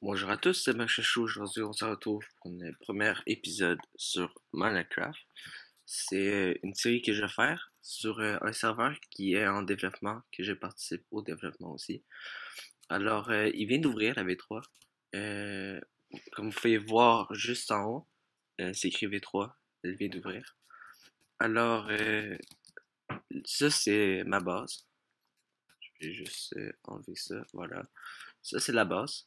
Bonjour à tous, c'est Machachou. Aujourd'hui, on se retrouve pour un premier épisode sur Minecraft. C'est une série que je vais faire sur un serveur qui est en développement, que je participe au développement aussi. Alors, il vient d'ouvrir la V3. Euh, Comme vous pouvez voir juste en haut, c'est écrit V3, elle vient d'ouvrir. Alors, ça c'est ma base. Je vais juste enlever ça, voilà. Ça c'est la base.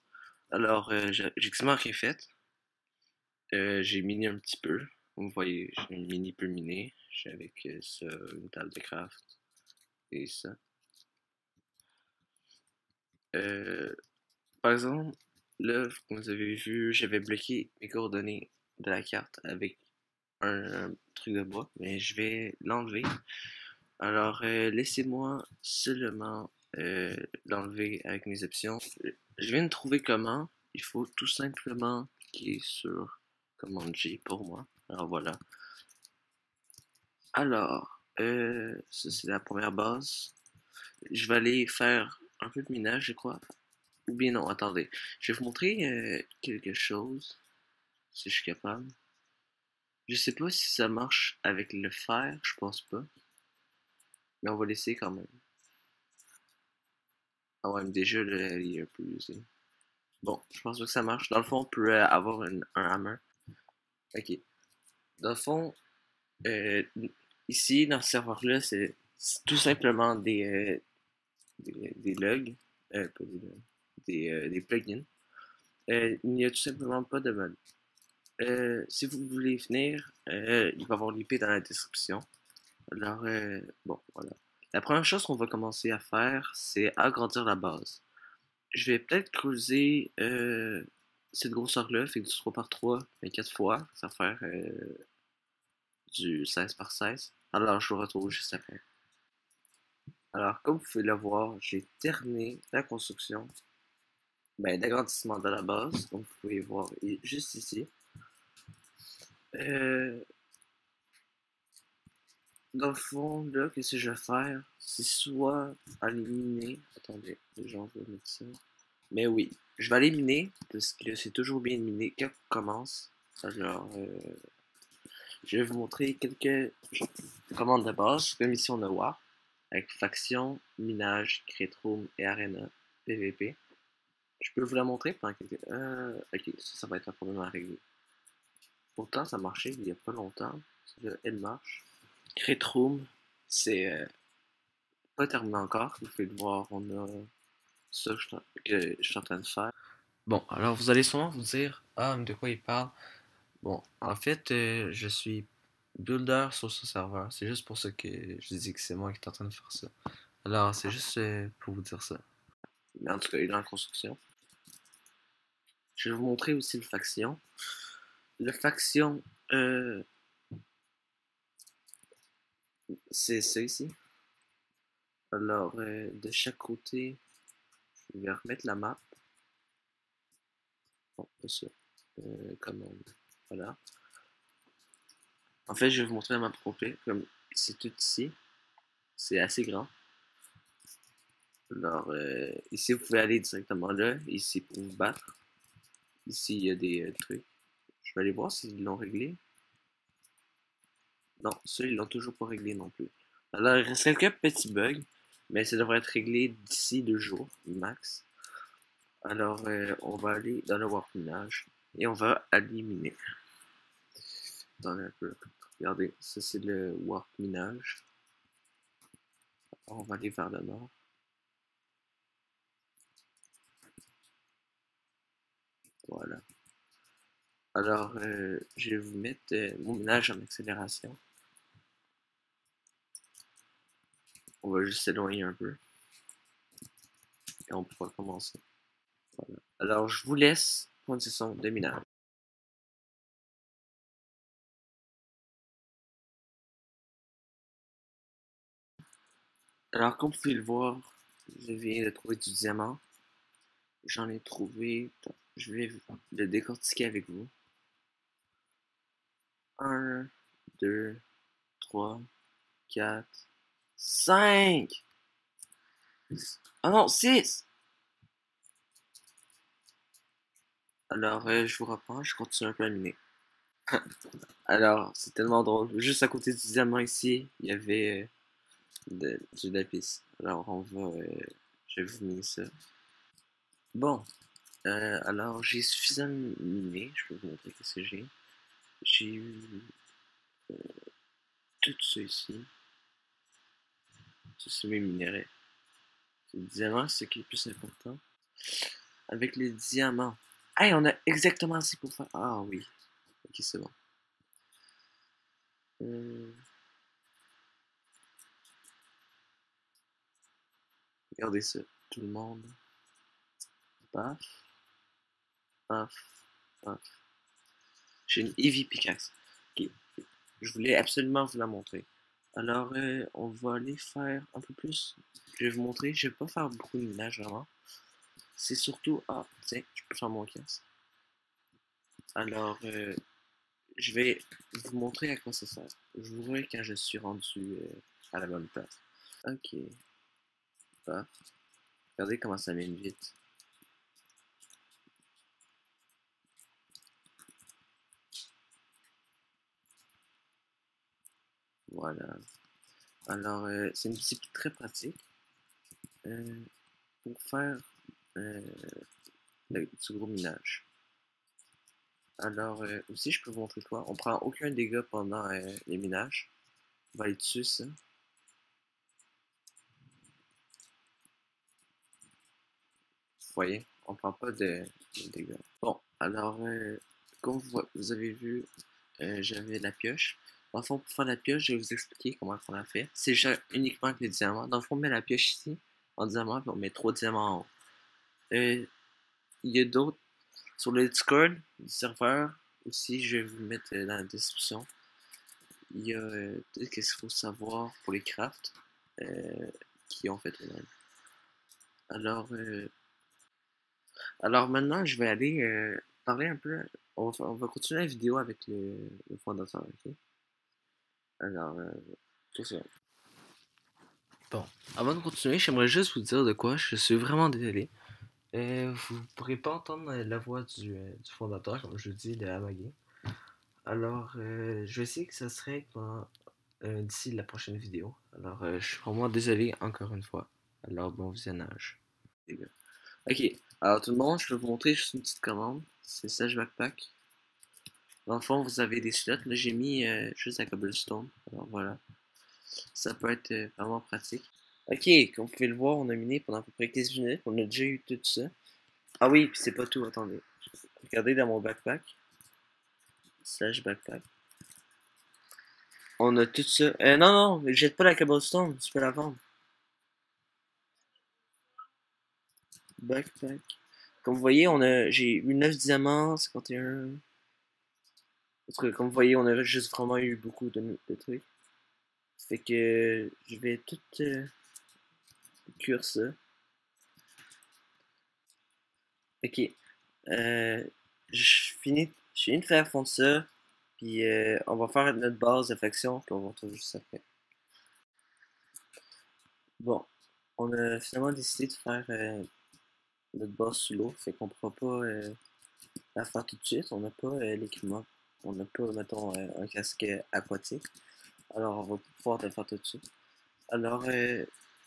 Alors, j'ai quasiment rien fait. J'ai miné un petit peu. Vous voyez, j'ai un mini peu miné. J'ai avec ça, une table de craft et ça. Euh, Par exemple, là, comme vous avez vu, j'avais bloqué mes coordonnées de la carte avec un truc de bois, mais je vais l'enlever. Alors, laissez-moi seulement l'enlever avec mes options. Je viens de trouver comment. Il faut tout simplement cliquer sur commande G pour moi. Alors voilà. Alors, ça c'est la première base. Je vais aller faire un peu de minage, je crois. Ou bien non, attendez. Je vais vous montrer quelque chose, si je suis capable. Je sais pas si ça marche avec le fer, je pense pas. Mais on va l'essayer quand même. Ah ouais, mais déjà, là, il est un peu usé. Bon, je pense pas que ça marche. Dans le fond, on peut avoir un hammer. Ok. Dans le fond, euh, ici, dans ce serveur-là, c'est tout simplement des logs. Pas des logs. Des plugins. Il n'y a tout simplement pas de mode. Si vous voulez venir, il va y avoir l'IP dans la description. Alors, bon, voilà. La première chose qu'on va commencer à faire, c'est agrandir la base. Je vais peut-être creuser cette grosseur-là, fait du 3 par 3, mais 4 fois. Ça va faire du 16 par 16. Alors, je vous retrouve juste après. Alors, comme vous pouvez le voir, j'ai terminé la construction, ben, l'agrandissement de la base. Donc, vous pouvez voir juste ici. Euh, Dans le fond, là, qu'est-ce que je vais faire? C'est soit aller miner. Attendez, déjà, on va mettre ça. Mais oui, je vais aller miner, parce que c'est toujours bien de miner quand on commence. Alors, je vais vous montrer quelques commandes de base, comme ici on a War, avec faction, minage, create room et arena, PVP. Je peux vous la montrer pendant quelques... ok, ça va être un problème à régler. Pourtant, ça marchait il y a pas longtemps. Là, elle marche. Create room, c'est pas terminé encore. Vous pouvez le voir, on a ça que je suis en train de faire. Bon, alors vous allez sûrement vous dire, ah, mais de quoi il parle? Bon, en fait, je suis builder sur ce serveur. C'est juste pour ça que je dis que c'est moi qui est en train de faire ça. Alors, c'est juste pour vous dire ça. Mais en tout cas, il est en construction. Je vais vous montrer aussi le faction. Le faction, euh, c'est ça ici. Alors, de chaque côté, je vais remettre la map. Bon, pas ça. Comment? Voilà. En fait, je vais vous montrer la map complète. Comme c'est tout ici. C'est assez grand. Alors, ici, vous pouvez aller directement là. Ici, pour vous battre. Ici, il y a des trucs. Je vais aller voir s'ils l'ont réglé. Non, ça, ils l'ont toujours pas réglé non plus. Alors, il reste quelques petits bugs, mais ça devrait être réglé d'ici 2 jours, max. Alors, on va aller dans le warp minage et on va éliminer. Attendez un peu. Regardez, ça c'est le warp minage. On va aller vers le nord. Voilà. Alors, je vais vous mettre mon minage en accélération. On va juste s'éloigner un peu et on pourra commencer. Voilà. Alors, je vous laisse pour une session de minage. Alors, comme vous pouvez le voir, je viens de trouver du diamant. J'en ai trouvé. Je vais le décortiquer avec vous. Un, 2, 3, 4, 5. Ah non, 6. Alors, je vous reprends, je continue un peu à miner. Alors, c'est tellement drôle. Juste à côté du diamant ici, il y avait du lapis. Alors, je vais vous miner ça. Bon, alors j'ai suffisamment miné. Je peux vous montrer ce que j'ai. J'ai eu tout ça ici. Ça, c'est mes minerais. Le diamant, c'est ce qui est le plus important. Avec les diamants. Hey, on a exactement assez pour faire. Ah oui. Ok, c'est bon. Hum, regardez ça. Tout le monde. Paf, paf, paf. J'ai une heavy pickaxe. Ok. Je voulais absolument vous la montrer. Alors, on va aller faire un peu plus. Je vais vous montrer. Je vais pas faire beaucoup de minage vraiment. C'est surtout. Ah, tiens, je peux faire mon casque. Alors, je vais vous montrer à quoi ça sert. Je vous verrai quand je suis rendu à la bonne place. Ok. Paf. Regardez comment ça mine vite. Voilà. Alors, c'est une discipline très pratique pour faire euh, du gros minage. Alors, aussi, je peux vous montrer quoi? On prend aucun dégât pendant les minages. On va aller dessus, ça. Vous voyez, on prend pas de dégâts. Bon, alors, comme vous avez vu, j'avais la pioche. Dans le fond, pour faire la pioche, je vais vous expliquer comment on la fait. C'est uniquement avec les diamants. Dans le fond, on met la pioche ici, en diamant, puis on met 3 diamants en haut. Il y a d'autres sur le Discord du serveur aussi, je vais vous mettre dans la description. Il y a peut-être qu'est-ce qu'il faut savoir pour les crafts qui ont fait eux-mêmes. Alors, alors maintenant, je vais aller parler un peu. On va continuer la vidéo avec le fondateur, ok? Alors, tout ça. Bon, avant de continuer, j'aimerais juste vous dire de quoi. Je suis vraiment désolé. Vous ne pourrez pas entendre la voix du fondateur, comme je le dis, de Amagé. Alors, je vais essayer que ça se règle d'ici la prochaine vidéo. Alors, je suis vraiment désolé encore une fois. Alors, bon visionnage. Ok, alors tout le monde, je vais vous montrer juste une petite commande. C'est Sage Backpack. Dans le fond, vous avez des slots. Là, j'ai mis juste la cobblestone. Alors voilà. Ça peut être vraiment pratique. Ok, comme vous pouvez le voir, on a miné pendant à peu près 15 minutes. On a déjà eu tout ça. Ah oui, puis c'est pas tout, attendez. Regardez dans mon backpack. Slash backpack. On a tout ça. Non, non, jette pas la cobblestone, tu peux la vendre. Backpack. Comme vous voyez, j'ai eu 9 diamants, 51. Parce que comme vous voyez, on a juste vraiment eu beaucoup de trucs. Fait que je vais tout cuire ça. Ok. Euh, je finis de faire fondre ça. Puis on va faire notre base de faction. Puis on va retrouver juste après. Bon. On a finalement décidé de faire notre base sous l'eau. Fait qu'on pourra pas la faire tout de suite. On n'a pas l'équipement. On n'a pas, mettons, un casque aquatique. Alors on va pouvoir le faire tout de suite. Alors,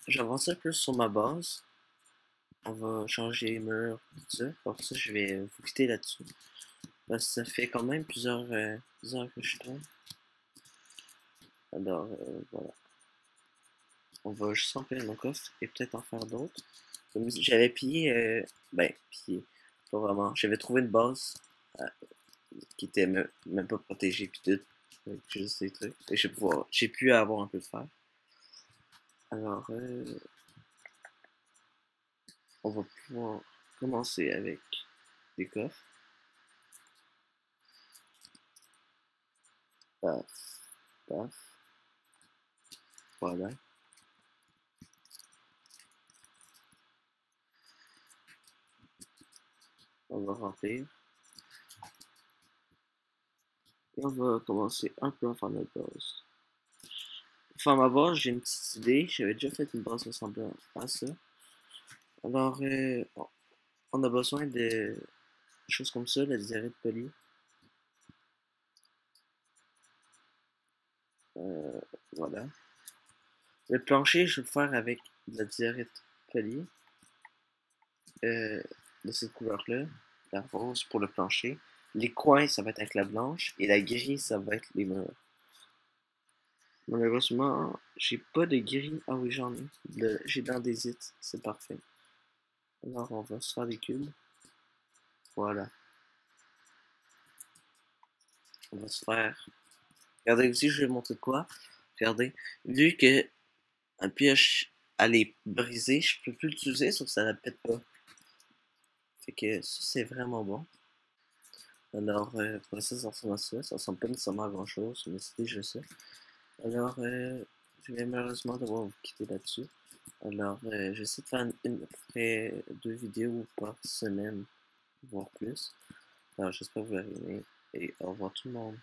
j'avance un peu sur ma base. On va changer les murs, tout ça. Pour ça, je vais vous quitter là-dessus. Parce que ça fait quand même plusieurs heures que je tourne. Alors, voilà. On va juste remplir mon coffre et peut-être en faire d'autres. Comme j'avais pillé, pillé, pas vraiment. J'avais trouvé une base qui était même pas protégée, puis tout. Avec juste des trucs. Et j'ai pu avoir un peu de fer. Alors, on va pouvoir commencer avec des coffres. Paf, paf. Voilà. On va remplir. Et on va commencer un peu à faire notre base. Pour faire ma base, j'ai une petite idée. J'avais déjà fait une base ressemblant à ça. Alors, on a besoin de choses comme ça, la diarrhée de poli. Voilà. Le plancher, je vais le faire avec de la diarrhée de poli. De cette couleur-là. La rose pour le plancher. Les coins, ça va être avec la blanche. Et la gris, ça va être les murs. Malheureusement, j'ai pas de gris. Ah oui, j'en ai. J'ai d'andésite. C'est parfait. Alors, on va se faire des cubes. Voilà. On va se faire. Regardez aussi, je vais vous montrer quoi. Regardez. Vu que un pioche, elle est brisée, je peux plus l'utiliser, sauf que ça la pète pas. Fait que ça, c'est vraiment bon. Alors, pour ça ressemble à ça. Ça ressemble pas nécessairement à grand chose, mais c'est déjà ça. Alors, je vais malheureusement devoir vous quitter là-dessus. Alors, j'essaie de faire à peu près 2 vidéos par semaine, voire plus. Alors, j'espère que vous allez aimer et au revoir tout le monde.